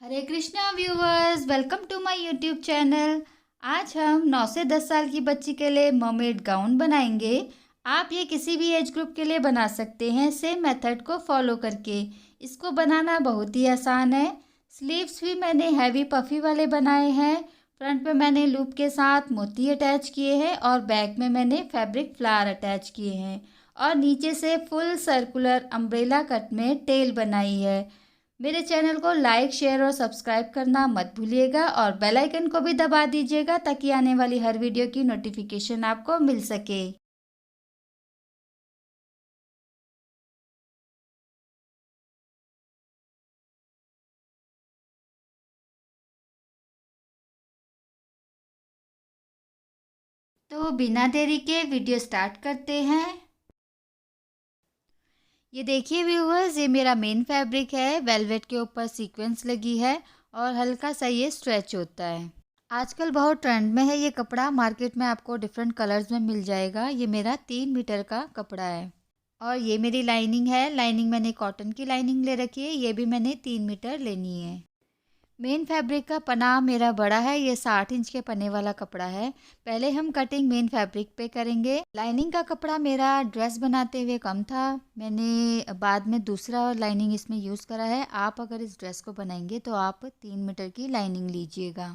Hare Krishna viewers, welcome to my YouTube channel. आज हम 9 से 10 साल की बच्ची के लिए मर्मेड गाउन बनाएंगे। आप ये किसी भी एज ग्रुप के लिए बना सकते हैं सेम मेथड को फॉलो करके। इसको बनाना बहुत ही आसान है। स्लीव्स भी मैंने हैवी पफी वाले बनाए हैं। फ्रंट पे मैंने लूप के साथ मोती अटैच किए हैं और बैक में मैंने फैब्रिक फ्लावर अटैच किए हैं और नीचे से फुल सर्कुलर अम्ब्रेला कट में टेल बनाई है। मेरे चैनल को लाइक शेयर और सब्सक्राइब करना मत भूलिएगा और बेल आइकन को भी दबा दीजिएगा ताकि आने वाली हर वीडियो की नोटिफिकेशन आपको मिल सके। तो बिना देरी के वीडियो स्टार्ट करते हैं। ये देखिए व्यूवर्स, ये मेरा मेन फैब्रिक है। वेलवेट के ऊपर सीक्वेंस लगी है और हल्का सा ये स्ट्रेच होता है। आजकल बहुत ट्रेंड में है ये कपड़ा। मार्केट में आपको डिफरेंट कलर्स में मिल जाएगा। ये मेरा 3 मीटर का कपड़ा है और ये मेरी लाइनिंग है। लाइनिंग मैंने कॉटन की लाइनिंग ले रखी है। ये भी मैंने 3 मीटर लेनी है। मेन फैब्रिक का पना मेरा बड़ा है। ये 60 इंच के पन्ने वाला कपड़ा है। पहले हम कटिंग मेन फैब्रिक पे करेंगे। लाइनिंग का कपड़ा मेरा ड्रेस बनाते हुए कम था। मैंने बाद में दूसरा लाइनिंग इसमें यूज़ करा है। आप अगर इस ड्रेस को बनाएंगे तो आप 3 मीटर की लाइनिंग लीजिएगा।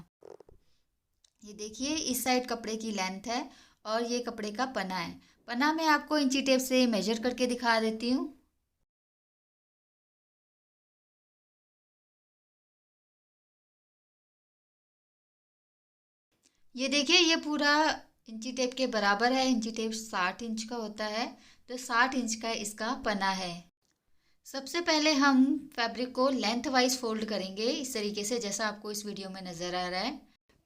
ये देखिए, इस साइड कपड़े की लेंथ है और ये कपड़े का पना है। पना मैं आपको इंची टेप से मेजर करके दिखा देती हूँ। ये देखिए, ये पूरा इंची टेप के बराबर है। इंची टेप 60 इंच का होता है, तो 60 इंच का इसका पना है। सबसे पहले हम फैब्रिक को लेंथ वाइज फोल्ड करेंगे इस तरीके से, जैसा आपको इस वीडियो में नज़र आ रहा है।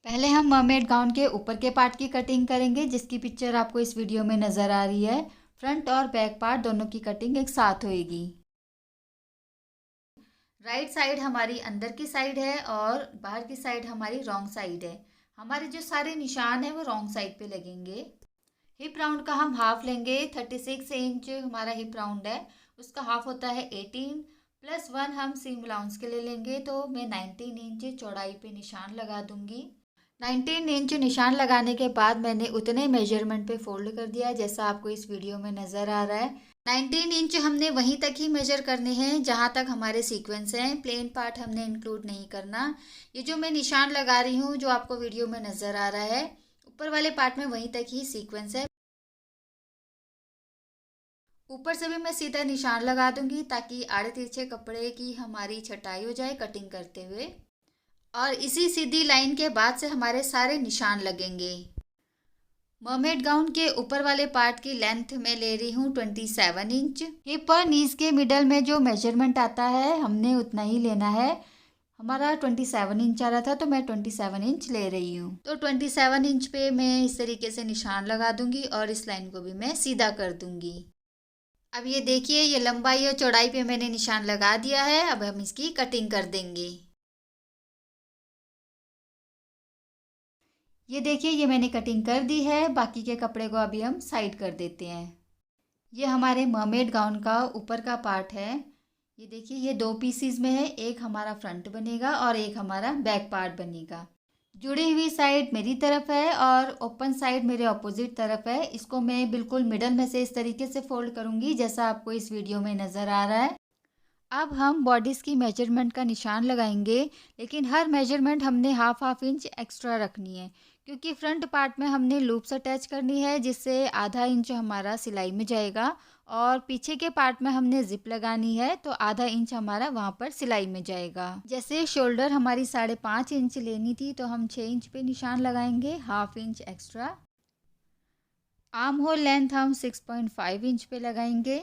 पहले हम मर्मेड गाउन के ऊपर के पार्ट की कटिंग करेंगे, जिसकी पिक्चर आपको इस वीडियो में नज़र आ रही है। फ्रंट और बैक पार्ट दोनों की कटिंग एक साथ होएगी। राइट साइड हमारी अंदर की साइड है और बाहर की साइड हमारी रॉन्ग साइड है। हमारे जो सारे निशान है वो रॉन्ग साइड पे लगेंगे। हिप राउंड का हम हाफ लेंगे। 36 इंच हमारा हिप राउंड है, उसका हाफ होता है 18 + 1 हम सीम अलाउंस के लिए लेंगे। तो मैं 19 इंच चौड़ाई पे निशान लगा दूंगी। 19 इंच निशान लगाने के बाद मैंने उतने मेजरमेंट पे फोल्ड कर दिया जैसा आपको इस वीडियो में नज़र आ रहा है। 19 इंच हमने वहीं तक ही मेजर करने हैं जहाँ तक हमारे सीक्वेंस हैं। प्लेन पार्ट हमने इंक्लूड नहीं करना। ये जो मैं निशान लगा रही हूँ, जो आपको वीडियो में नज़र आ रहा है, ऊपर वाले पार्ट में वहीं तक ही सीक्वेंस है। ऊपर से भी मैं सीधा निशान लगा दूंगी ताकि आड़े तिरछे कपड़े की हमारी छटाई हो जाए कटिंग करते हुए। और इसी सीधी लाइन के बाद से हमारे सारे निशान लगेंगे। मर्मेड गाउन के ऊपर वाले पार्ट की लेंथ मैं ले रही हूँ 27 इंच। हिप और नीज के मिडल में जो मेजरमेंट आता है हमने उतना ही लेना है। हमारा 27 इंच आ रहा था तो मैं 27 इंच ले रही हूँ। तो 27 इंच पे मैं इस तरीके से निशान लगा दूंगी और इस लाइन को भी मैं सीधा कर दूंगी। अब ये देखिए, ये लंबाई और चौड़ाई पे मैंने निशान लगा दिया है। अब हम इसकी कटिंग कर देंगे। ये देखिए, ये मैंने कटिंग कर दी है। बाकी के कपड़े को अभी हम साइड कर देते हैं। ये हमारे मर्मेड गाउन का ऊपर का पार्ट है। ये देखिए, ये 2 पीसीज में है। एक हमारा फ्रंट बनेगा और एक हमारा बैक पार्ट बनेगा। जुड़ी हुई साइड मेरी तरफ है और ओपन साइड मेरे ऑपोजिट तरफ है। इसको मैं बिल्कुल मिडल में से इस तरीके से फोल्ड करूंगी जैसा आपको इस वीडियो में नज़र आ रहा है। अब हम बॉडीज़ की मेजरमेंट का निशान लगाएंगे, लेकिन हर मेजरमेंट हमने हाफ हाफ इंच एक्स्ट्रा रखनी है, क्योंकि फ्रंट पार्ट में हमने लूप्स अटैच करनी है जिससे आधा इंच हमारा सिलाई में जाएगा और पीछे के पार्ट में हमने जिप लगानी है तो आधा इंच हमारा वहाँ पर सिलाई में जाएगा। जैसे शोल्डर हमारी 5.5 इंच लेनी थी तो हम 6 इंच पे निशान लगाएंगे, half inch extra. Arm hole length हम 6.5 इंच पे लगाएंगे।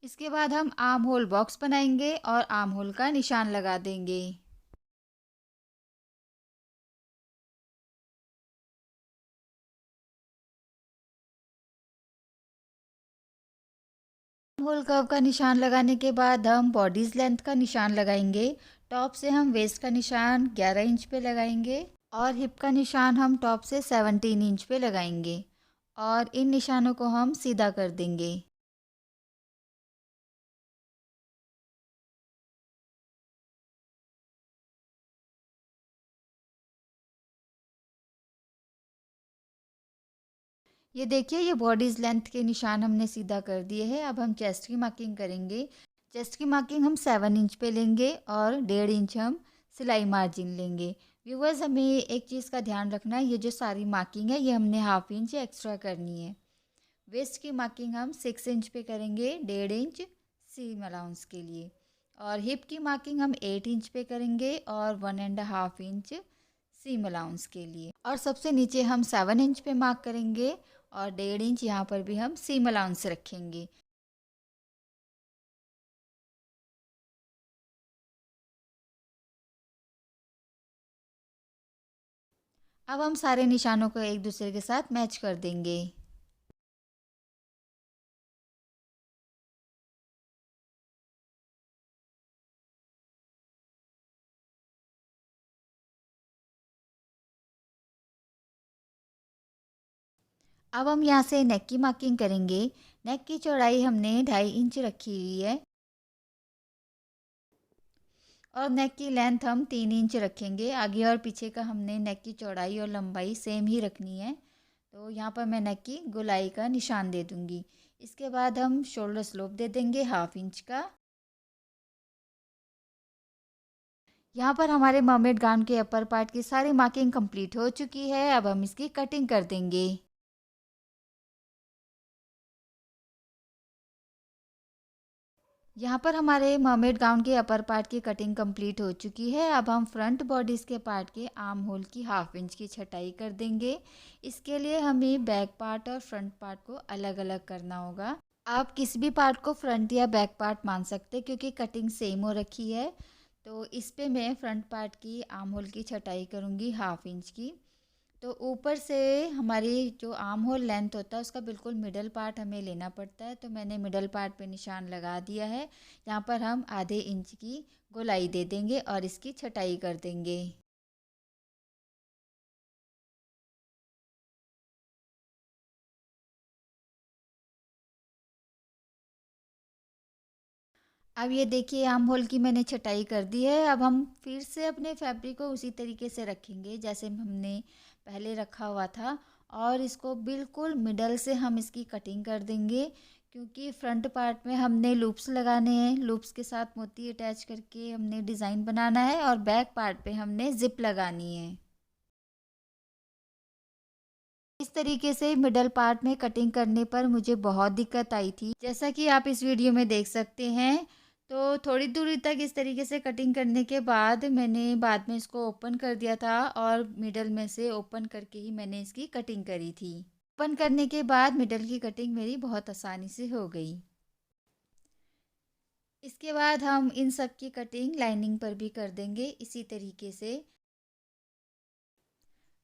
इसके बाद हम आर्म होल बॉक्स बनाएंगे और आर्म होल का निशान लगा देंगे। आर्म होल कर्व का निशान लगाने के बाद हम बॉडीज लेंथ का निशान लगाएंगे। टॉप से हम वेस्ट का निशान 11 इंच पे लगाएंगे और हिप का निशान हम टॉप से 17 इंच पे लगाएंगे और इन निशानों को हम सीधा कर देंगे। ये देखिए ये बॉडीज़ लेंथ के निशान हमने सीधा कर दिए हैं। अब हम चेस्ट की मार्किंग करेंगे। चेस्ट की मार्किंग हम 7 इंच पे लेंगे और 1.5 इंच हम सिलाई मार्जिन लेंगे। व्यूअर्स, हमें एक चीज़ का ध्यान रखना है, ये जो सारी मार्किंग है ये हमने हाफ इंच एक्स्ट्रा करनी है। वेस्ट की मार्किंग हम 6 इंच पे करेंगे, 1.5 इंच सीम अलाउंस के लिए। और हिप की मार्किंग हम 8 इंच पे करेंगे और 1.5 इंच सीम अलाउंस के लिए। और सबसे नीचे हम 7 इंच पे मार्क करेंगे और 1.5 इंच यहाँ पर भी हम सीम अलाउंस रखेंगे। अब हम सारे निशानों को एक दूसरे के साथ मैच कर देंगे। अब हम यहाँ से नेक की मार्किंग करेंगे। नेक की चौड़ाई हमने 2.5 इंच रखी हुई है और नेक की लेंथ हम 3 इंच रखेंगे। आगे और पीछे का हमने नेक की चौड़ाई और लंबाई सेम ही रखनी है। तो यहाँ पर मैं नेक की गोलाई का निशान दे दूँगी। इसके बाद हम शोल्डर स्लोप दे देंगे हाफ इंच का। यहाँ पर हमारे मर्मेड गाउन के अपर पार्ट की सारी मार्किंग कंप्लीट हो चुकी है। अब हम इसकी कटिंग कर देंगे। यहाँ पर हमारे मर्मेड गाउन के अपर पार्ट की कटिंग कंप्लीट हो चुकी है। अब हम फ्रंट बॉडीज़ के पार्ट के आर्म होल की हाफ इंच की छटाई कर देंगे। इसके लिए हमें बैक पार्ट और फ्रंट पार्ट को अलग अलग करना होगा। आप किसी भी पार्ट को फ्रंट या बैक पार्ट मान सकते हैं क्योंकि कटिंग सेम हो रखी है। तो इस पे मैं फ्रंट पार्ट की आर्म होल की छटाई करूँगी हाफ इंच की। तो ऊपर से हमारी जो आर्म होल लेंथ होता है उसका बिल्कुल मिडल पार्ट हमें लेना पड़ता है। तो मैंने मिडल पार्ट पे निशान लगा दिया है। यहाँ पर हम आधे इंच की गोलाई दे देंगे और इसकी छटाई कर देंगे। अब ये देखिए आर्म होल की मैंने छटाई कर दी है। अब हम फिर से अपने फैब्रिक को उसी तरीके से रखेंगे जैसे हमने पहले रखा हुआ था और इसको बिल्कुल मिडल से हम इसकी कटिंग कर देंगे क्योंकि फ्रंट पार्ट में हमने लूप्स लगाने हैं। लूप्स के साथ मोती अटैच करके हमने डिज़ाइन बनाना है और बैक पार्ट पे हमने ज़िप लगानी है। इस तरीके से मिडल पार्ट में कटिंग करने पर मुझे बहुत दिक्कत आई थी, जैसा कि आप इस वीडियो में देख सकते हैं। तो थोड़ी दूरी तक इस तरीके से कटिंग करने के बाद मैंने बाद में इसको ओपन कर दिया था और मिडल में से ओपन करके ही मैंने इसकी कटिंग करी थी। ओपन करने के बाद मिडल की कटिंग मेरी बहुत आसानी से हो गई। इसके बाद हम इन सब की कटिंग लाइनिंग पर भी कर देंगे इसी तरीके से।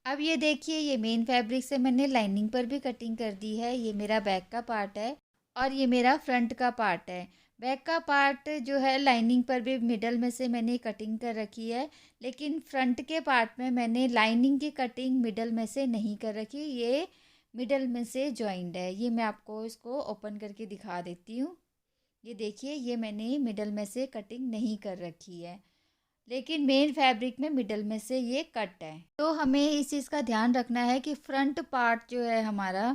अब ये देखिए ये मेन फैब्रिक से मैंने लाइनिंग पर भी कटिंग कर दी है। ये मेरा बैक का पार्ट है और ये मेरा फ्रंट का पार्ट है। बैक का पार्ट जो है लाइनिंग पर भी मिडल में से मैंने कटिंग कर रखी है, लेकिन फ्रंट के पार्ट में मैंने लाइनिंग की कटिंग मिडल में से नहीं कर रखी। ये मिडल में से जॉइंड है। ये मैं आपको इसको ओपन करके दिखा देती हूँ। ये देखिए ये मैंने मिडल में से कटिंग नहीं कर रखी है, लेकिन मेन फैब्रिक में मिडल में से ये कट है। तो हमें इस चीज़ का ध्यान रखना है कि फ्रंट पार्ट जो है हमारा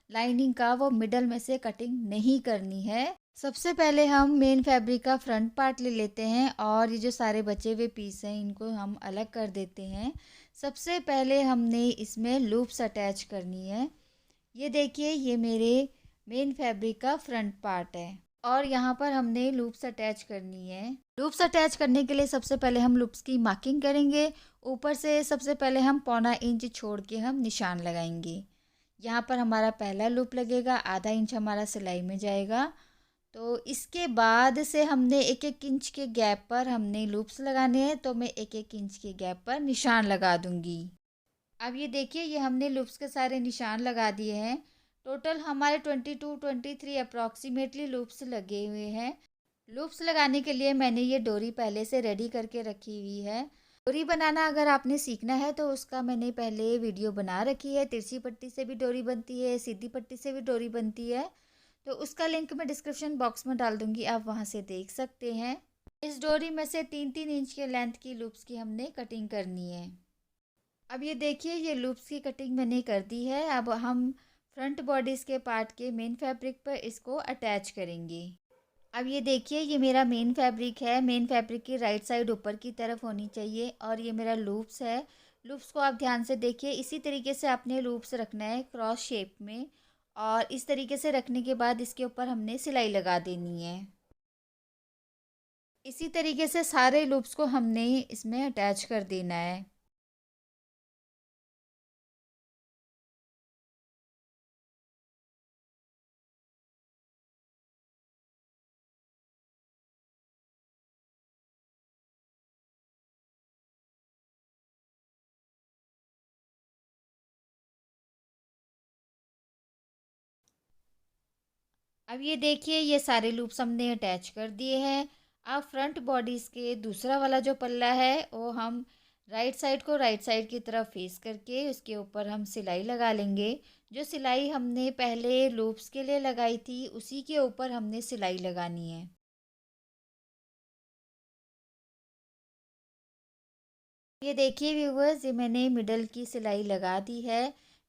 लाइनिंग का वो मिडल में से कटिंग नहीं करनी है। सबसे पहले हम मेन फैब्रिक का फ्रंट पार्ट ले लेते हैं और ये जो सारे बचे हुए पीस हैं इनको हम अलग कर देते हैं। सबसे पहले हमने इसमें लूप्स अटैच करनी है। ये देखिए ये मेरे मेन फैब्रिक का फ्रंट पार्ट है और यहाँ पर हमने लूप्स अटैच करनी है। लूप्स अटैच करने के लिए सबसे पहले हम लूप्स की मार्किंग करेंगे। ऊपर से सबसे पहले हम 1/4 इंच छोड़ के हम निशान लगाएंगे। यहाँ पर हमारा पहला लूप लगेगा, आधा इंच हमारा सिलाई में जाएगा। तो इसके बाद से हमने 1-1 इंच के गैप पर हमने लूप्स लगाने हैं। तो मैं 1-1 इंच के गैप पर निशान लगा दूंगी। अब ये देखिए ये हमने लूप्स के सारे निशान लगा दिए हैं। टोटल हमारे 22-23 अप्रॉक्सीमेटली लूप्स लगे हुए हैं। लूप्स लगाने के लिए मैंने ये डोरी पहले से रेडी करके रखी हुई है। डोरी बनाना अगर आपने सीखना है तो उसका मैंने पहले वीडियो बना रखी है। तिरछी पट्टी से भी डोरी बनती है, सीधी पट्टी से भी डोरी बनती है। तो उसका लिंक मैं डिस्क्रिप्शन बॉक्स में डाल दूंगी, आप वहाँ से देख सकते हैं। इस डोरी में से 3-3 इंच के लेंथ की लूप्स की हमने कटिंग करनी है। अब ये देखिए ये लूप्स की कटिंग मैंने कर दी है। अब हम फ्रंट बॉडीज़ के पार्ट के मेन फैब्रिक पर इसको अटैच करेंगे। अब ये देखिए, ये मेरा मेन फैब्रिक है। मेन फैब्रिक की राइट साइड ऊपर की तरफ होनी चाहिए और ये मेरा लूप्स है। लूप्स को आप ध्यान से देखिए, इसी तरीके से आपने लूप्स रखना है क्रॉस शेप में, और इस तरीके से रखने के बाद इसके ऊपर हमने सिलाई लगा देनी है। इसी तरीके से सारे लूप्स को हमने इसमें अटैच कर देना है। अब ये देखिए, ये सारे लूप्स हमने अटैच कर दिए हैं। अब फ्रंट बॉडीज़ के दूसरा वाला जो पल्ला है वो हम राइट साइड को राइट साइड की तरफ फेस करके उसके ऊपर हम सिलाई लगा लेंगे। जो सिलाई हमने पहले लूप्स के लिए लगाई थी उसी के ऊपर हमने सिलाई लगानी है। ये देखिए व्यूवर्स, ये मैंने मिडल की सिलाई लगा दी है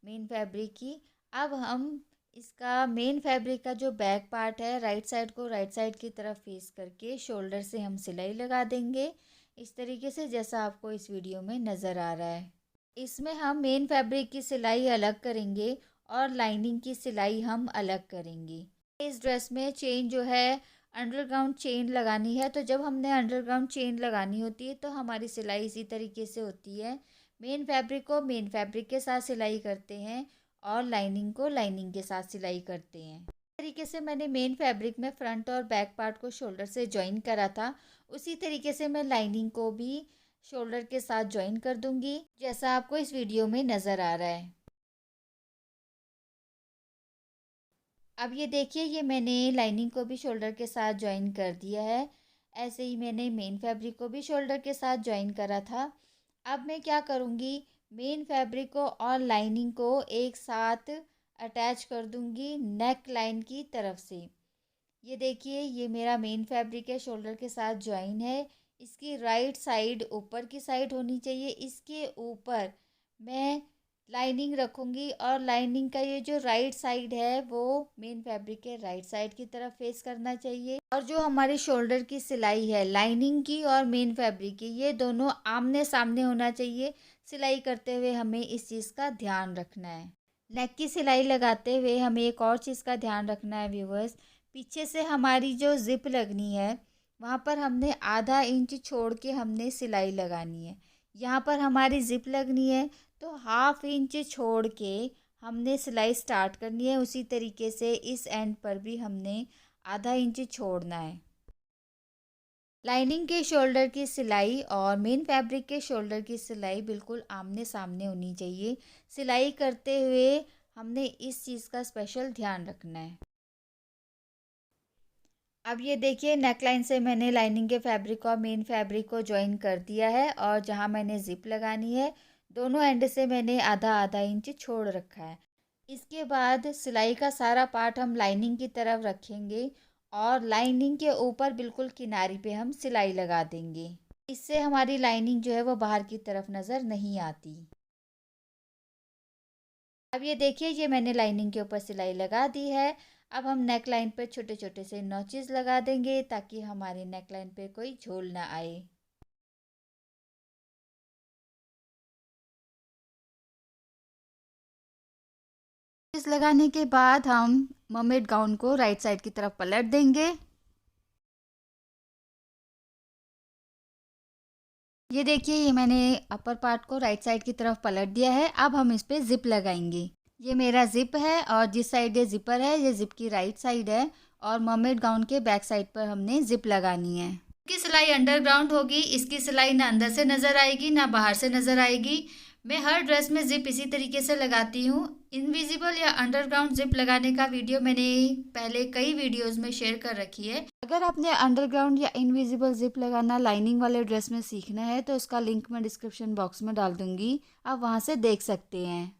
मेन फैब्रिक की। अब हम इसका मेन फैब्रिक का जो बैक पार्ट है राइट साइड को राइट साइड की तरफ फेस करके शोल्डर से हम सिलाई लगा देंगे, इस तरीके से जैसा आपको इस वीडियो में नज़र आ रहा है। इसमें हम मेन फैब्रिक की सिलाई अलग करेंगे और लाइनिंग की सिलाई हम अलग करेंगे। इस ड्रेस में चेन जो है अंडरग्राउंड चेन लगानी है, तो जब हमने अंडरग्राउंड चेन लगानी होती है तो हमारी सिलाई इसी तरीके से होती है। मेन फैब्रिक को मेन फैब्रिक के साथ सिलाई करते हैं और लाइनिंग को लाइनिंग के साथ सिलाई करते हैं। इस तरीके से मैंने मेन फैब्रिक में फ्रंट और बैक पार्ट को शोल्डर से जॉइन करा था, उसी तरीके से मैं लाइनिंग को भी शोल्डर के साथ जॉइन कर दूंगी, जैसा आपको इस वीडियो में नज़र आ रहा है। अब ये देखिए, ये मैंने लाइनिंग को भी शोल्डर के साथ जॉइन कर दिया है। ऐसे ही मैंने मेन फैब्रिक को भी शोल्डर के साथ जॉइन करा था। अब मैं क्या करूँगी, मेन फैब्रिक को और लाइनिंग को एक साथ अटैच कर दूँगी नेक लाइन की तरफ से। ये देखिए, ये मेरा मेन फैब्रिक है, शोल्डर के साथ जॉइन है। इसकी राइट साइड ऊपर की साइड होनी चाहिए। इसके ऊपर मैं लाइनिंग रखूँगी और लाइनिंग का ये जो राइट साइड है वो मेन फैब्रिक के राइट साइड की तरफ फेस करना चाहिए। और जो हमारी शोल्डर की सिलाई है लाइनिंग की और मेन फैब्रिक की, ये दोनों आमने सामने होना चाहिए। सिलाई करते हुए हमें इस चीज़ का ध्यान रखना है। नेक की सिलाई लगाते हुए हमें एक और चीज़ का ध्यान रखना है व्यूवर्स, पीछे से हमारी जो ज़िप लगनी है वहाँ पर हमने आधा इंच छोड़ के हमने सिलाई लगानी है। यहाँ पर हमारी ज़िप लगनी है तो हाफ इंच छोड़ के हमने सिलाई स्टार्ट करनी है। उसी तरीके से इस एंड पर भी हमने आधा इंच छोड़ना है। लाइनिंग के शोल्डर की सिलाई और मेन फैब्रिक के शोल्डर की सिलाई बिल्कुल आमने सामने होनी चाहिए। सिलाई करते हुए हमने इस चीज़ का स्पेशल ध्यान रखना है। अब ये देखिए, नेकलाइन से मैंने लाइनिंग के फैब्रिक और मेन फैब्रिक को जॉइन कर दिया है और जहाँ मैंने ज़िप लगानी है दोनों एंड से मैंने आधा आधा इंच छोड़ रखा है। इसके बाद सिलाई का सारा पार्ट हम लाइनिंग की तरफ रखेंगे और लाइनिंग के ऊपर बिल्कुल किनारी पे हम सिलाई लगा देंगे। इससे हमारी लाइनिंग जो है वो बाहर की तरफ नज़र नहीं आती। अब ये देखिए, ये मैंने लाइनिंग के ऊपर सिलाई लगा दी है। अब हम नेक लाइन पर छोटे छोटे से नॉचेस लगा देंगे ताकि हमारी नेक लाइन पे कोई झोल ना आए। नॉचेस लगाने के बाद हम मर्मेड गाउन को राइट साइड की तरफ पलट देंगे। ये देखिए, ये मैंने अपर पार्ट को राइट साइड की तरफ पलट दिया है। अब हम इस पे ज़िप लगाएंगे। ये मेरा ज़िप है और जिस साइड ये ज़िपर है ये ज़िप की राइट साइड है और मर्मेड गाउन के बैक साइड पर हमने ज़िप लगानी है। इसकी सिलाई अंडरग्राउंड होगी, इसकी सिलाई ना अंदर से नज़र आएगी ना बाहर से नज़र आएगी। मैं हर ड्रेस में ज़िप इसी तरीके से लगाती हूँ। इनविजिबल या अंडरग्राउंड ज़िप लगाने का वीडियो मैंने पहले कई वीडियोस में शेयर कर रखी है। अगर आपने अंडरग्राउंड या इनविजिबल ज़िप लगाना लाइनिंग वाले ड्रेस में सीखना है तो उसका लिंक मैं डिस्क्रिप्शन बॉक्स में डाल दूँगी, आप वहाँ से देख सकते हैं।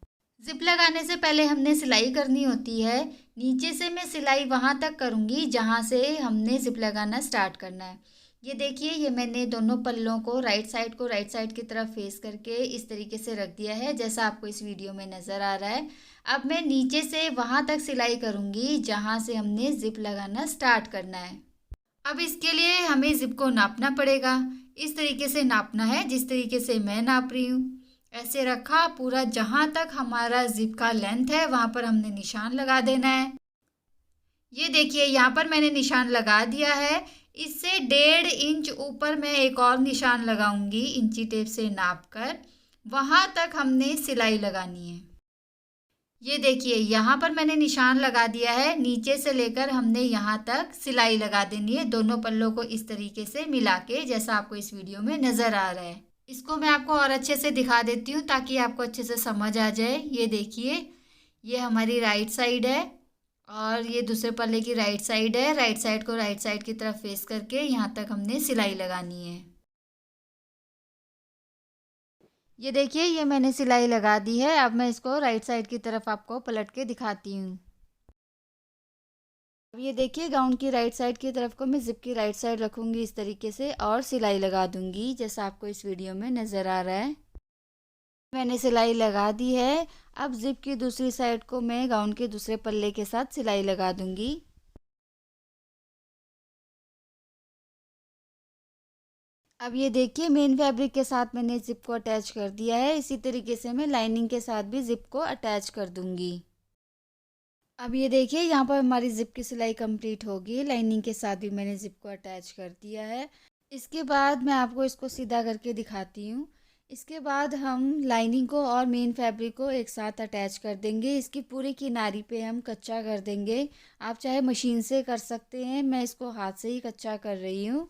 ज़िप लगाने से पहले हमने सिलाई करनी होती है। नीचे से मैं सिलाई वहाँ तक करूँगी जहाँ से हमने ज़िप लगाना स्टार्ट करना है। ये देखिए, ये मैंने दोनों पल्लों को राइट साइड की तरफ फेस करके इस तरीके से रख दिया है, जैसा आपको इस वीडियो में नज़र आ रहा है। अब मैं नीचे से वहाँ तक सिलाई करूँगी जहाँ से हमने ज़िप लगाना स्टार्ट करना है। अब इसके लिए हमें ज़िप को नापना पड़ेगा। इस तरीके से नापना है जिस तरीके से मैं नाप रही हूँ। ऐसे रखा, पूरा जहाँ तक हमारा ज़िप का लेंथ है वहाँ पर हमने निशान लगा देना है। ये देखिए, यहाँ पर मैंने निशान लगा दिया है। इससे 1.5 इंच ऊपर मैं एक और निशान लगाऊंगी इंची टेप से नाप कर। वहाँ तक हमने सिलाई लगानी है। ये देखिए, यहाँ पर मैंने निशान लगा दिया है। नीचे से लेकर हमने यहाँ तक सिलाई लगा देनी है, दोनों पल्लों को इस तरीके से मिला के, जैसा आपको इस वीडियो में नज़र आ रहा है। इसको मैं आपको और अच्छे से दिखा देती हूँ ताकि आपको अच्छे से समझ आ जाए। ये देखिए, ये हमारी राइट साइड है और ये दूसरे पल्ले की राइट साइड है। राइट साइड को राइट साइड की तरफ फेस करके यहाँ तक हमने सिलाई लगानी है। ये देखिए, ये मैंने सिलाई लगा दी है। अब मैं इसको राइट साइड की तरफ आपको पलट के दिखाती हूँ। अब ये देखिए, गाउन की राइट साइड की तरफ को मैं ज़िप की राइट साइड रखूँगी इस तरीके से और सिलाई लगा दूँगी, जैसा आपको इस वीडियो में नज़र आ रहा है। मैंने सिलाई लगा दी है। अब ज़िप की दूसरी साइड को मैं गाउन के दूसरे पल्ले के साथ सिलाई लगा दूँगी। अब ये देखिए, मेन फैब्रिक के साथ मैंने ज़िप को अटैच कर दिया है। इसी तरीके से मैं लाइनिंग के साथ भी ज़िप को अटैच कर दूँगी। अब ये देखिए, यहाँ पर हमारी ज़िप की सिलाई कंप्लीट होगी। लाइनिंग के साथ भी मैंने ज़िप को अटैच कर दिया है। इसके बाद मैं आपको इसको सीधा करके दिखाती हूँ। इसके बाद हम लाइनिंग को और मेन फैब्रिक को एक साथ अटैच कर देंगे। इसकी पूरी किनारी पे हम कच्चा कर देंगे। आप चाहे मशीन से कर सकते हैं, मैं इसको हाथ से ही कच्चा कर रही हूँ।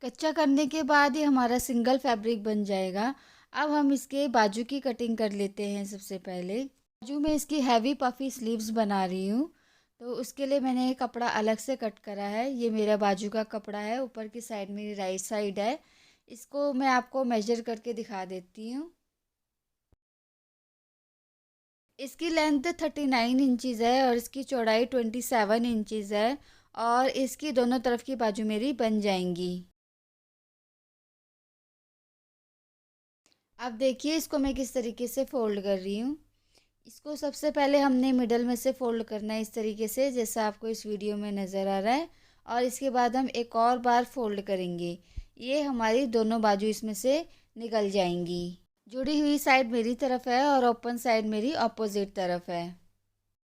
कच्चा करने के बाद ये हमारा सिंगल फैब्रिक बन जाएगा। अब हम इसके बाजू की कटिंग कर लेते हैं। सबसे पहले बाजू में इसकी हैवी पफ़ी स्लीव्स बना रही हूँ, तो उसके लिए मैंने कपड़ा अलग से कट करा है। ये मेरा बाजू का कपड़ा है, ऊपर की साइड मेरी राइट साइड है। इसको मैं आपको मेजर करके दिखा देती हूँ। इसकी लेंथ 39 इंचज़ है और इसकी चौड़ाई 27 इंचज़ है और इसकी दोनों तरफ की बाजू मेरी बन जाएंगी। अब देखिए, इसको मैं किस तरीके से फ़ोल्ड कर रही हूँ। इसको सबसे पहले हमने मिडल में से फ़ोल्ड करना है इस तरीके से, जैसा आपको इस वीडियो में नज़र आ रहा है। और इसके बाद हम एक और बार फ़ोल्ड करेंगे। ये हमारी दोनों बाजू इसमें से निकल जाएंगी। जुड़ी हुई साइड मेरी तरफ है और ओपन साइड मेरी अपोजिट तरफ है।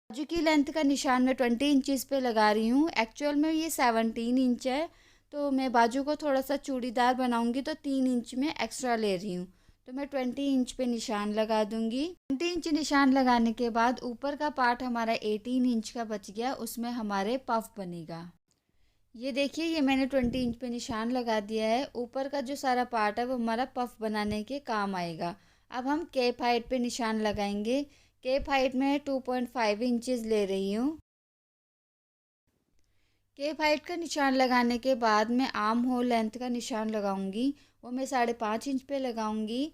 बाजू की लेंथ का निशान मैं 20 इंचज़ पे लगा रही हूँ। एक्चुअल में ये 17 इंच है, तो मैं बाजू को थोड़ा सा चूड़ीदार बनाऊँगी तो 3 इंच में एक्स्ट्रा ले रही हूँ। तो मैं 20 इंच पे निशान लगा दूँगी। 20 इंच निशान लगाने के बाद ऊपर का पार्ट हमारा 18 इंच का बच गया, उसमें हमारे पफ बनेगा। ये देखिए, ये मैंने 20 इंच पे निशान लगा दिया है। ऊपर का जो सारा पार्ट है वो हमारा पफ बनाने के काम आएगा। अब हम केप हाइट पे निशान लगाएंगे। केप हाइट में 2.5 इंचज़ ले रही हूँ। केप हाइट का निशान लगाने के बाद मैं आर्म होल लेंथ का निशान लगाऊंगी। वो मैं 5.5 इंच पे लगाऊंगी।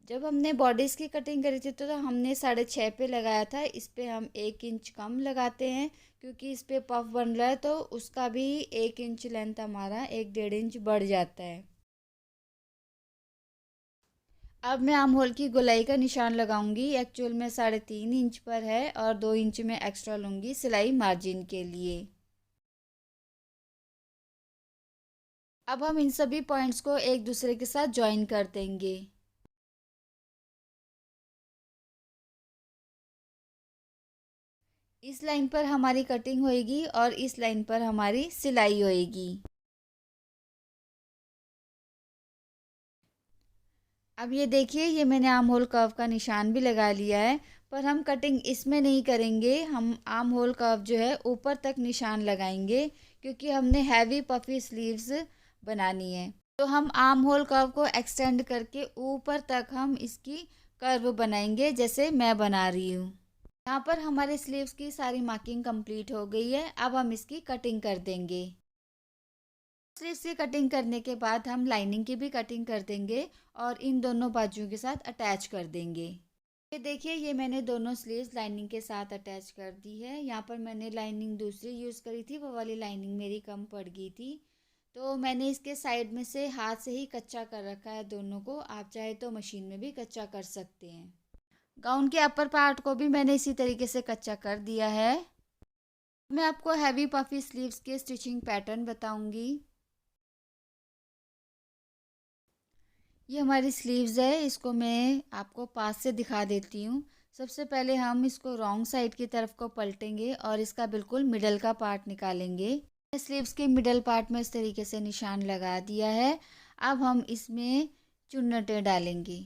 जब हमने बॉडीज़ की कटिंग करी थी तो हमने 6.5 पे लगाया था। इस पे हम 1 इंच कम लगाते हैं क्योंकि इस पे पफ बन रहा है, तो उसका भी 1 इंच लेंथ हमारा 1-1.5 इंच बढ़ जाता है। अब मैं आर्म होल की गोलाई का निशान लगाऊंगी। एक्चुअल में 3.5 इंच पर है और 2 इंच में एक्स्ट्रा लूँगी सिलाई मार्जिन के लिए। अब हम इन सभी पॉइंट्स को एक दूसरे के साथ ज्वाइन कर देंगे। इस लाइन पर हमारी कटिंग होएगी और इस लाइन पर हमारी सिलाई होएगी। अब ये देखिए, ये मैंने आर्म होल कर्व का निशान भी लगा लिया है, पर हम कटिंग इसमें नहीं करेंगे। हम आर्म होल कर्व जो है ऊपर तक निशान लगाएंगे क्योंकि हमने हैवी पफी स्लीव्स बनानी है। तो हम आर्म होल कर्व को एक्सटेंड करके ऊपर तक हम इसकी कर्व बनाएंगे, जैसे मैं बना रही हूँ। यहाँ पर हमारे स्लीव्स की सारी मार्किंग कंप्लीट हो गई है। अब हम इसकी कटिंग कर देंगे। स्लीव्स की कटिंग करने के बाद हम लाइनिंग की भी कटिंग कर देंगे और इन दोनों बाजुओं के साथ अटैच कर देंगे। ये देखिए, ये मैंने दोनों स्लीव्स लाइनिंग के साथ अटैच कर दी है। यहाँ पर मैंने लाइनिंग दूसरी यूज़ करी थी, वो वाली लाइनिंग मेरी कम पड़ गई थी, तो मैंने इसके साइड में से हाथ से ही कच्चा कर रखा है दोनों को। आप चाहे तो मशीन में भी कच्चा कर सकते हैं। गाउन के अपर पार्ट को भी मैंने इसी तरीके से कच्चा कर दिया है। मैं आपको हैवी पफी स्लीव्स के स्टिचिंग पैटर्न बताऊंगी। ये हमारी स्लीव्स है, इसको मैं आपको पास से दिखा देती हूँ। सबसे पहले हम इसको रॉन्ग साइड की तरफ को पलटेंगे और इसका बिल्कुल मिडल का पार्ट निकालेंगे। स्लीव्स के मिडल पार्ट में इस तरीके से निशान लगा दिया है। अब हम इसमें चुन्नटें डालेंगे।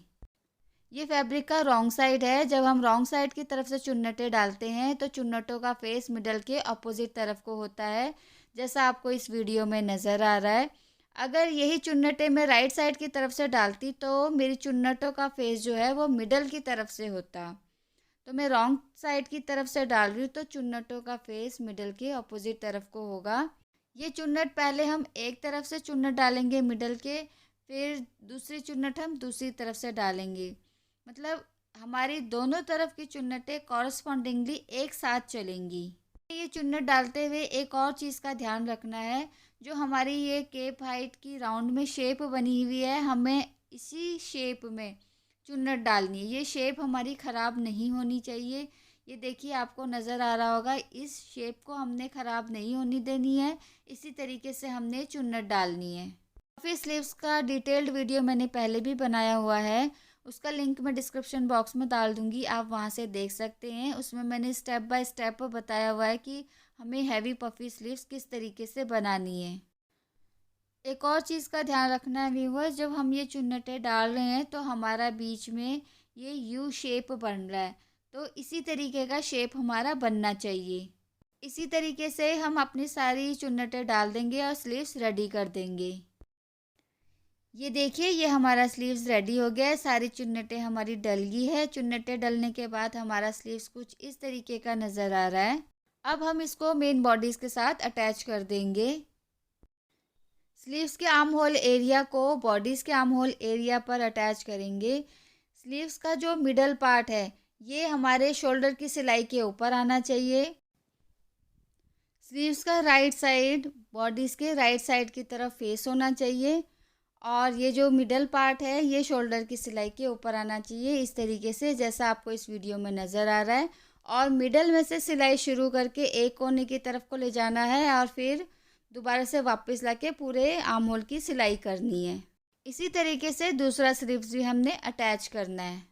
ये फैब्रिक का रॉन्ग साइड है। जब हम रॉन्ग साइड की तरफ से चुन्नटें डालते हैं तो चुन्नटों का फेस मिडल के अपोजिट तरफ को होता है, जैसा आपको इस वीडियो में नज़र आ रहा है। अगर यही चुन्नटें मैं राइट साइड की तरफ से डालती तो मेरी चुन्नटों का फेस जो है वो मिडल की तरफ से होता। तो मैं रॉन्ग साइड की तरफ से डाल रही हूँ तो चुन्नटों का फेस मिडल के अपोजिट तरफ को होगा। ये चुन्नट पहले हम एक तरफ से चुन्नट डालेंगे मिडल के, फिर दूसरी चुन्नट हम दूसरी तरफ से डालेंगे। मतलब हमारी दोनों तरफ की चुन्नटें कॉरस्पॉन्डिंगली एक साथ चलेंगी। ये चुन्नट डालते हुए एक और चीज़ का ध्यान रखना है, जो हमारी ये केप हाइट की राउंड में शेप बनी हुई है, हमें इसी शेप में चुन्नट डालनी है। ये शेप हमारी ख़राब नहीं होनी चाहिए। ये देखिए आपको नज़र आ रहा होगा, इस शेप को हमने ख़राब नहीं होनी देनी है। इसी तरीके से हमने चुन्नट डालनी है। काफ़ी स्लीव्स का डिटेल्ड वीडियो मैंने पहले भी बनाया हुआ है, उसका लिंक मैं डिस्क्रिप्शन बॉक्स में डाल दूँगी, आप वहाँ से देख सकते हैं। उसमें मैंने स्टेप बाय स्टेप बताया हुआ है कि हमें हैवी पफ़ी स्लीव्स किस तरीके से बनानी है। एक और चीज़ का ध्यान रखना है व्यूअर्स, जब हम ये चुन्नटें डाल रहे हैं तो हमारा बीच में ये यू शेप बन रहा है, तो इसी तरीके का शेप हमारा बनना चाहिए। इसी तरीके से हम अपनी सारी चुन्नटें डाल देंगे और स्लीव्स रेडी कर देंगे। ये देखिए ये हमारा स्लीव्स रेडी हो गया है। सारी चुन्नटें हमारी डल गई है। चुन्नटें डलने के बाद हमारा स्लीव्स कुछ इस तरीके का नज़र आ रहा है। अब हम इसको मेन बॉडीज़ के साथ अटैच कर देंगे। स्लीव्स के आर्म होल एरिया को बॉडीज़ के आर्म होल एरिया पर अटैच करेंगे। स्लीव्स का जो मिडल पार्ट है ये हमारे शोल्डर की सिलाई के ऊपर आना चाहिए। स्लीव्स का राइट साइड बॉडीज़ के राइट साइड की तरफ फेस होना चाहिए और ये जो मिडल पार्ट है ये शोल्डर की सिलाई के ऊपर आना चाहिए, इस तरीके से जैसा आपको इस वीडियो में नज़र आ रहा है। और मिडल में से सिलाई शुरू करके एक कोने की तरफ को ले जाना है और फिर दोबारा से वापस लाके पूरे आर्म होल की सिलाई करनी है। इसी तरीके से दूसरा स्लीव्स भी हमने अटैच करना है।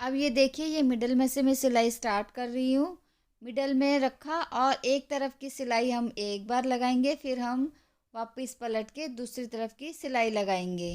अब ये देखिए ये मिडल में से मैं सिलाई स्टार्ट कर रही हूँ। मिडल में रखा और एक तरफ की सिलाई हम एक बार लगाएंगे, फिर हम वापस पलट के दूसरी तरफ की सिलाई लगाएंगे।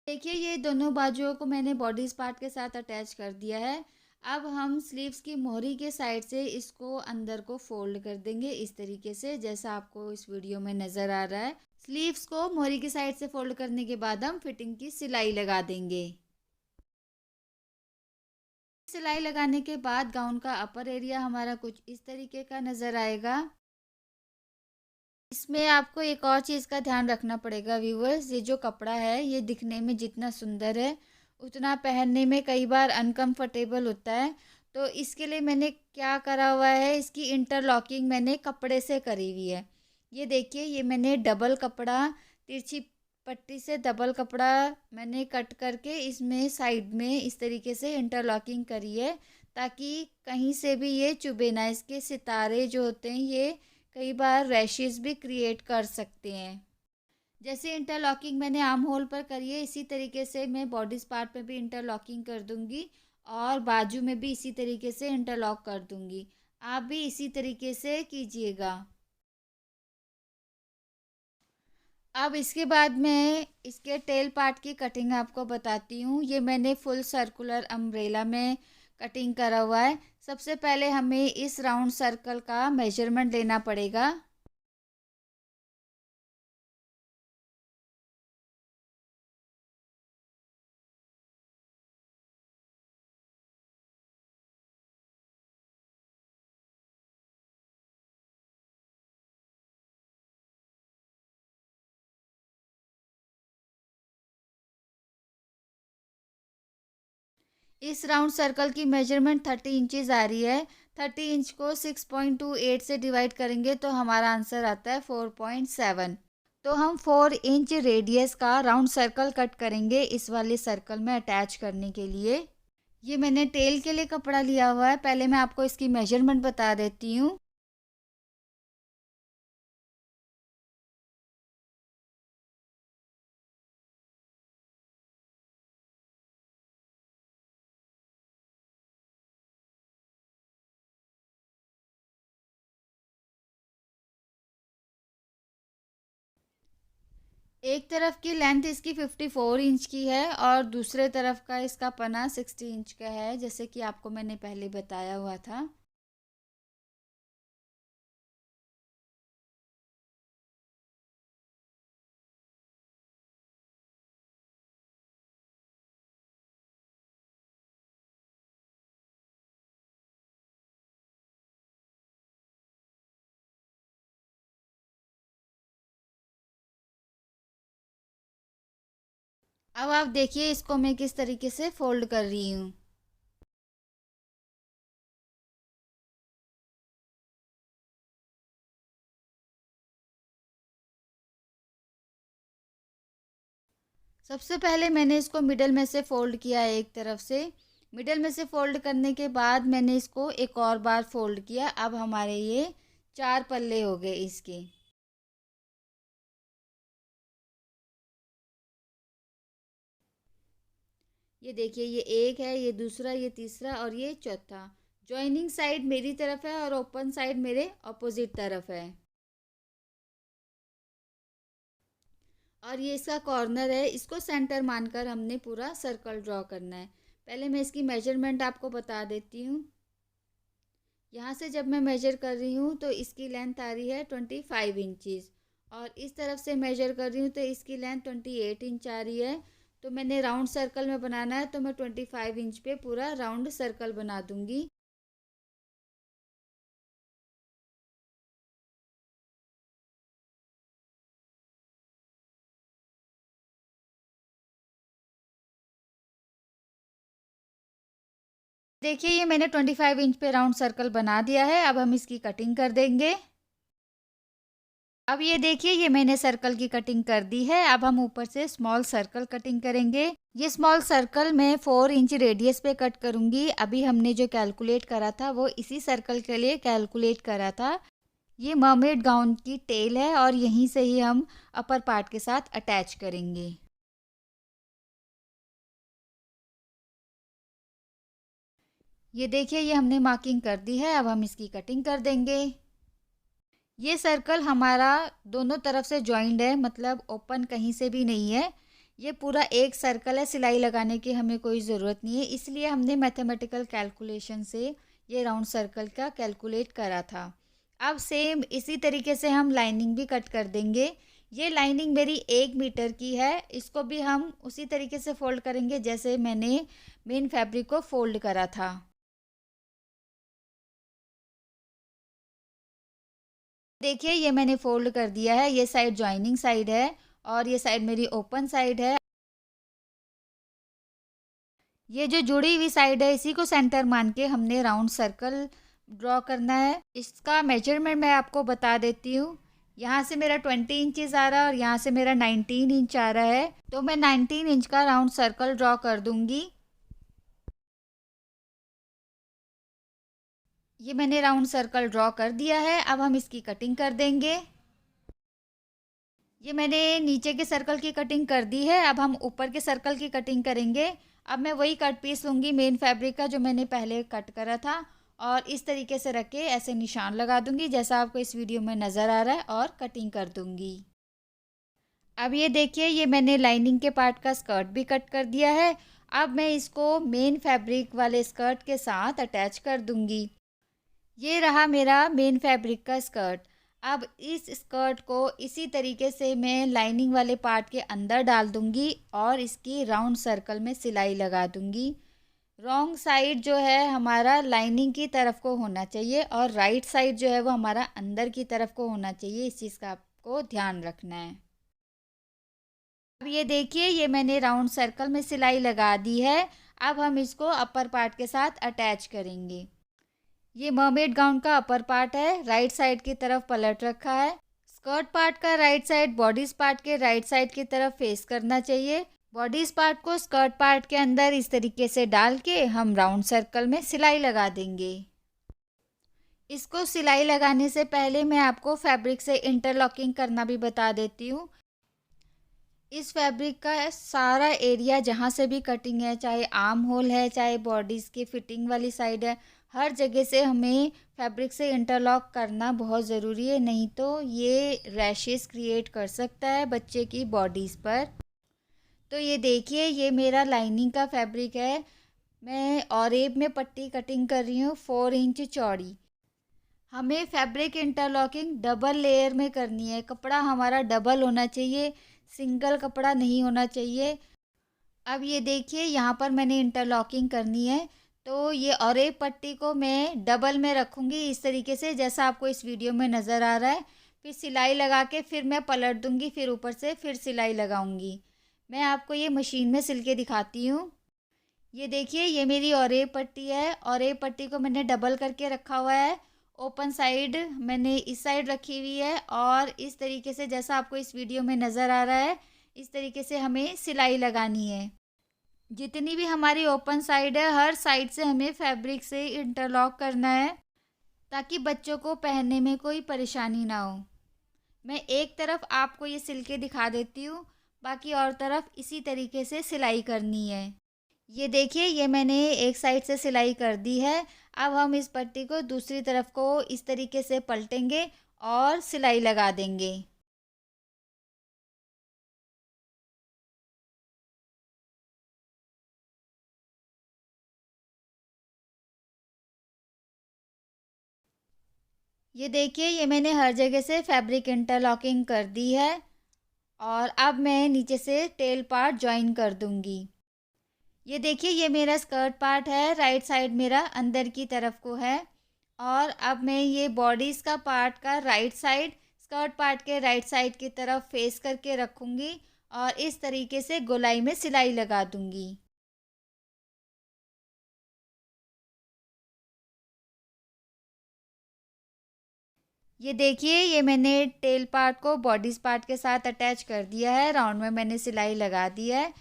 देखिए ये दोनों बाजुओं को मैंने बॉडीज पार्ट के साथ अटैच कर दिया है। अब हम स्लीव्स की मोहरी के साइड से इसको अंदर को फोल्ड कर देंगे, इस तरीके से जैसा आपको इस वीडियो में नज़र आ रहा है। स्लीव्स को मोहरी की साइड से फोल्ड करने के बाद हम फिटिंग की सिलाई लगा देंगे। सिलाई लगाने के बाद गाउन का अपर एरिया हमारा कुछ इस तरीके का नज़र आएगा। इसमें आपको एक और चीज़ का ध्यान रखना पड़ेगा व्यूअर्स, ये जो कपड़ा है ये दिखने में जितना सुंदर है उतना पहनने में कई बार अनकंफर्टेबल होता है। तो इसके लिए मैंने क्या करा हुआ है, इसकी इंटरलॉकिंग मैंने कपड़े से करी हुई है। ये देखिए ये मैंने डबल कपड़ा तिरछी पट्टी से डबल कपड़ा मैंने कट करके इसमें साइड में इस तरीके से इंटरलॉकिंग करी है, ताकि कहीं से भी ये चुभे ना। इसके सितारे जो होते हैं ये कई बार रैशेस भी क्रिएट कर सकते हैं। जैसे इंटरलॉकिंग मैंने आर्म होल पर करी है, इसी तरीके से मैं बॉडीज पार्ट में भी इंटरलॉकिंग कर दूंगी और बाजू में भी इसी तरीके से इंटरलॉक कर दूंगी। आप भी इसी तरीके से कीजिएगा। अब इसके बाद मैं इसके टेल पार्ट की कटिंग आपको बताती हूँ। ये मैंने फुल सर्कुलर अम्ब्रेला में कटिंग करा हुआ है। सबसे पहले हमें इस राउंड सर्कल का मेजरमेंट लेना पड़ेगा। इस राउंड सर्कल की मेजरमेंट 30 इंचज़ आ रही है। 30 इंच को 6.28 से डिवाइड करेंगे तो हमारा आंसर आता है 4.7। तो हम 4 इंच रेडियस का राउंड सर्कल कट करेंगे इस वाले सर्कल में अटैच करने के लिए। ये मैंने टेल के लिए कपड़ा लिया हुआ है। पहले मैं आपको इसकी मेजरमेंट बता देती हूँ। एक तरफ की लेंथ इसकी 54 इंच की है और दूसरे तरफ का इसका पना 60 इंच का है, जैसे कि आपको मैंने पहले बताया हुआ था। अब आप देखिए इसको मैं किस तरीके से फोल्ड कर रही हूँ। सबसे पहले मैंने इसको मिडल में से फ़ोल्ड किया एक तरफ से। मिडल में से फ़ोल्ड करने के बाद मैंने इसको एक और बार फ़ोल्ड किया। अब हमारे ये 4 पल्ले हो गए इसके। ये देखिए, ये एक है, ये दूसरा, ये तीसरा और ये चौथा। जॉइनिंग साइड मेरी तरफ है और ओपन साइड मेरे ऑपोजिट तरफ है। और ये इसका कॉर्नर है, इसको सेंटर मानकर हमने पूरा सर्कल ड्रॉ करना है। पहले मैं इसकी मेजरमेंट आपको बता देती हूँ। यहाँ से जब मैं मेजर कर रही हूँ तो इसकी लेंथ आ रही है 25 इंचज़ और इस तरफ से मेजर कर रही हूँ तो इसकी लेंथ 28 इंच आ रही है। तो मैंने राउंड सर्कल में बनाना है तो मैं 25 इंच पे पूरा राउंड सर्कल बना दूँगी। देखिए, ये मैंने 25 इंच पे राउंड सर्कल बना दिया है। अब हम इसकी कटिंग कर देंगे। अब ये देखिए, ये मैंने सर्कल की कटिंग कर दी है। अब हम ऊपर से स्मॉल सर्कल कटिंग करेंगे। ये स्मॉल सर्कल मैं 4 इंच रेडियस पे कट करूँगी। अभी हमने जो कैलकुलेट करा था वो इसी सर्कल के लिए कैलकुलेट करा था। ये मर्मेड गाउन की टेल है और यहीं से ही हम अपर पार्ट के साथ अटैच करेंगे। ये देखिए, ये हमने मार्किंग कर दी है। अब हम इसकी कटिंग कर देंगे। ये सर्कल हमारा दोनों तरफ से जॉइंड है, मतलब ओपन कहीं से भी नहीं है। ये पूरा एक सर्कल है, सिलाई लगाने की हमें कोई ज़रूरत नहीं है, इसलिए हमने मैथमेटिकल कैलकुलेशन से ये राउंड सर्कल का कैलकुलेट करा था। अब सेम इसी तरीके से हम लाइनिंग भी कट कर देंगे। ये लाइनिंग मेरी 1 मीटर की है। इसको भी हम उसी तरीके से फ़ोल्ड करेंगे जैसे मैंने मेन फैब्रिक को फ़ोल्ड करा था। देखिए, ये मैंने फ़ोल्ड कर दिया है। ये साइड जॉइनिंग साइड है और ये साइड मेरी ओपन साइड है। ये जो जुड़ी हुई साइड है इसी को सेंटर मान के हमने राउंड सर्कल ड्रॉ करना है। इसका मेजरमेंट मैं आपको बता देती हूँ। यहाँ से मेरा 20 इंचज़ आ रहा है और यहाँ से मेरा 19 इंच आ रहा है। तो मैं 19 इंच का राउंड सर्कल ड्रॉ कर दूँगी। ये मैंने राउंड सर्कल ड्रॉ कर दिया है। अब हम इसकी कटिंग कर देंगे। ये मैंने नीचे के सर्कल की कटिंग कर दी है। अब हम ऊपर के सर्कल की कटिंग करेंगे। अब मैं वही कट पीस लूँगी मेन फैब्रिक का जो मैंने पहले कट करा था और इस तरीके से रख के ऐसे निशान लगा दूँगी जैसा आपको इस वीडियो में नज़र आ रहा है और कटिंग कर दूँगी। अब ये देखिए, ये मैंने लाइनिंग के पार्ट का स्कर्ट भी कट कर दिया है। अब मैं इसको मेन फैब्रिक वाले स्कर्ट के साथ अटैच कर दूँगी। ये रहा मेरा मेन फैब्रिक का स्कर्ट। अब इस स्कर्ट को इसी तरीके से मैं लाइनिंग वाले पार्ट के अंदर डाल दूँगी और इसकी राउंड सर्कल में सिलाई लगा दूँगी। रॉन्ग साइड जो है हमारा लाइनिंग की तरफ को होना चाहिए और राइट साइड जो है वो हमारा अंदर की तरफ को होना चाहिए। इस चीज़ का आपको ध्यान रखना है। अब ये देखिए, ये मैंने राउंड सर्कल में सिलाई लगा दी है। अब हम इसको अपर पार्ट के साथ अटैच करेंगे। ये मर्मेड गाउन का अपर पार्ट है, राइट साइड की तरफ पलट रखा है। स्कर्ट पार्ट का राइट साइड बॉडीज पार्ट के राइट साइड की तरफ फेस करना चाहिए। बॉडीज पार्ट को स्कर्ट पार्ट के अंदर इस तरीके से डाल के हम राउंड सर्कल में सिलाई लगा देंगे। इसको सिलाई लगाने से पहले मैं आपको फैब्रिक से इंटरलॉकिंग करना भी बता देती हूँ। इस फैब्रिक का सारा एरिया जहाँ से भी कटिंग है, चाहे आर्म होल है, चाहे बॉडीज़ की फिटिंग वाली साइड है, हर जगह से हमें फैब्रिक से इंटरलॉक करना बहुत ज़रूरी है, नहीं तो ये रैशेस क्रिएट कर सकता है बच्चे की बॉडीज़ पर। तो ये देखिए, ये मेरा लाइनिंग का फैब्रिक है। मैं ऑरेब में पट्टी कटिंग कर रही हूँ 4 इंच चौड़ी। हमें फैब्रिक इंटरलॉकिंग डबल लेयर में करनी है। कपड़ा हमारा डबल होना चाहिए, सिंगल कपड़ा नहीं होना चाहिए। अब ये देखिए, यहाँ पर मैंने इंटरलॉकिंग करनी है, तो ये ऑरेब पट्टी को मैं डबल में रखूँगी इस तरीके से जैसा आपको इस वीडियो में नज़र आ रहा है। फिर सिलाई लगा के फिर मैं पलट दूँगी, फिर ऊपर से फिर सिलाई लगाऊँगी। मैं आपको ये मशीन में सिल के दिखाती हूँ। ये देखिए, ये मेरी ऑरेब पट्टी है। ऑरेब पट्टी को मैंने डबल करके रखा हुआ है। ओपन साइड मैंने इस साइड रखी हुई है और इस तरीके से जैसा आपको इस वीडियो में नज़र आ रहा है, इस तरीके से हमें सिलाई लगानी है। जितनी भी हमारी ओपन साइड है, हर साइड से हमें फैब्रिक से इंटरलॉक करना है ताकि बच्चों को पहनने में कोई परेशानी ना हो। मैं एक तरफ आपको ये सिल के दिखा देती हूँ, बाकी और तरफ इसी तरीके से सिलाई करनी है। ये देखिए, ये मैंने एक साइड से सिलाई कर दी है। अब हम इस पट्टी को दूसरी तरफ को इस तरीके से पलटेंगे और सिलाई लगा देंगे। ये देखिए, ये मैंने हर जगह से फैब्रिक इंटरलॉकिंग कर दी है और अब मैं नीचे से टेल पार्ट जॉइन कर दूंगी। ये देखिए, ये मेरा स्कर्ट पार्ट है, राइट साइड मेरा अंदर की तरफ को है और अब मैं ये बॉडीज़ का पार्ट का राइट साइड स्कर्ट पार्ट के राइट साइड की तरफ फेस करके रखूँगी और इस तरीके से गोलाई में सिलाई लगा दूँगी। ये देखिए, ये मैंने टेल पार्ट को बॉडीज़ पार्ट के साथ अटैच कर दिया है, राउंड में मैंने सिलाई लगा दी है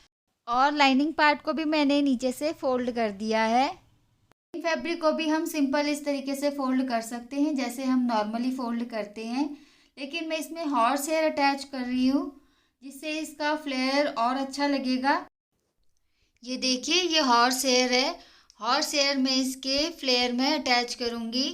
और लाइनिंग पार्ट को भी मैंने नीचे से फोल्ड कर दिया है। फैब्रिक को भी हम सिंपल इस तरीके से फोल्ड कर सकते हैं जैसे हम नॉर्मली फोल्ड करते हैं, लेकिन मैं इसमें हॉर्स हेयर अटैच कर रही हूँ जिससे इसका फ्लेयर और अच्छा लगेगा। ये देखिए, ये हॉर्स हेयर है। हॉर्स हेयर मैं इसके फ्लेयर में अटैच करूँगी।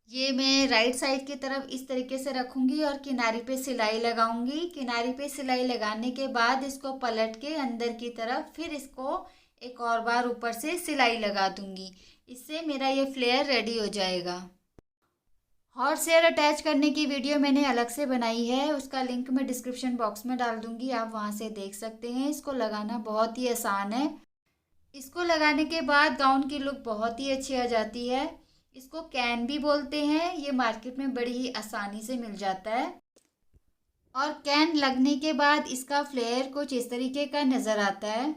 ये मैं राइट साइड की तरफ इस तरीके से रखूँगी और किनारे पे सिलाई लगाऊंगी। किनारे पे सिलाई लगाने के बाद इसको पलट के अंदर की तरफ फिर इसको एक और बार ऊपर से सिलाई लगा दूंगी। इससे मेरा ये फ्लेयर रेडी हो जाएगा। हॉर्स हेयर अटैच करने की वीडियो मैंने अलग से बनाई है, उसका लिंक मैं डिस्क्रिप्शन बॉक्स में डाल दूंगी, आप वहाँ से देख सकते हैं। इसको लगाना बहुत ही आसान है। इसको लगाने के बाद गाउन की लुक बहुत ही अच्छी आ जाती है। इसको कैन भी बोलते हैं, ये मार्केट में बड़ी ही आसानी से मिल जाता है। और कैन लगने के बाद इसका फ्लेयर कुछ इस तरीके का नज़र आता है।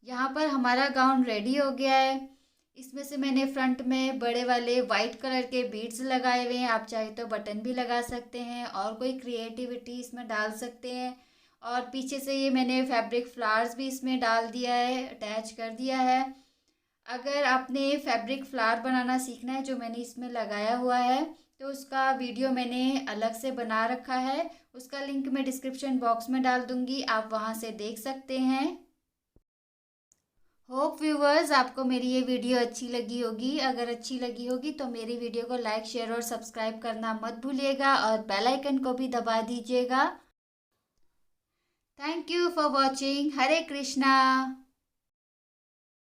यहाँ पर हमारा गाउन रेडी हो गया है। इसमें से मैंने फ्रंट में बड़े वाले वाइट कलर के बीड्स लगाए हुए हैं, आप चाहे तो बटन भी लगा सकते हैं और कोई क्रिएटिविटी इसमें डाल सकते हैं। और पीछे से ये मैंने फैब्रिक फ्लावर्स भी इसमें डाल दिया है, अटैच कर दिया है। अगर आपने फैब्रिक फ्लावर बनाना सीखना है जो मैंने इसमें लगाया हुआ है, तो उसका वीडियो मैंने अलग से बना रखा है, उसका लिंक मैं डिस्क्रिप्शन बॉक्स में डाल दूँगी, आप वहाँ से देख सकते हैं। होप व्यूवर्स आपको मेरी ये वीडियो अच्छी लगी होगी। अगर अच्छी लगी होगी तो मेरी वीडियो को लाइक शेयर और सब्सक्राइब करना मत भूलिएगा और बेल आइकन को भी दबा दीजिएगा। Thank you for watching. Hare Krishna.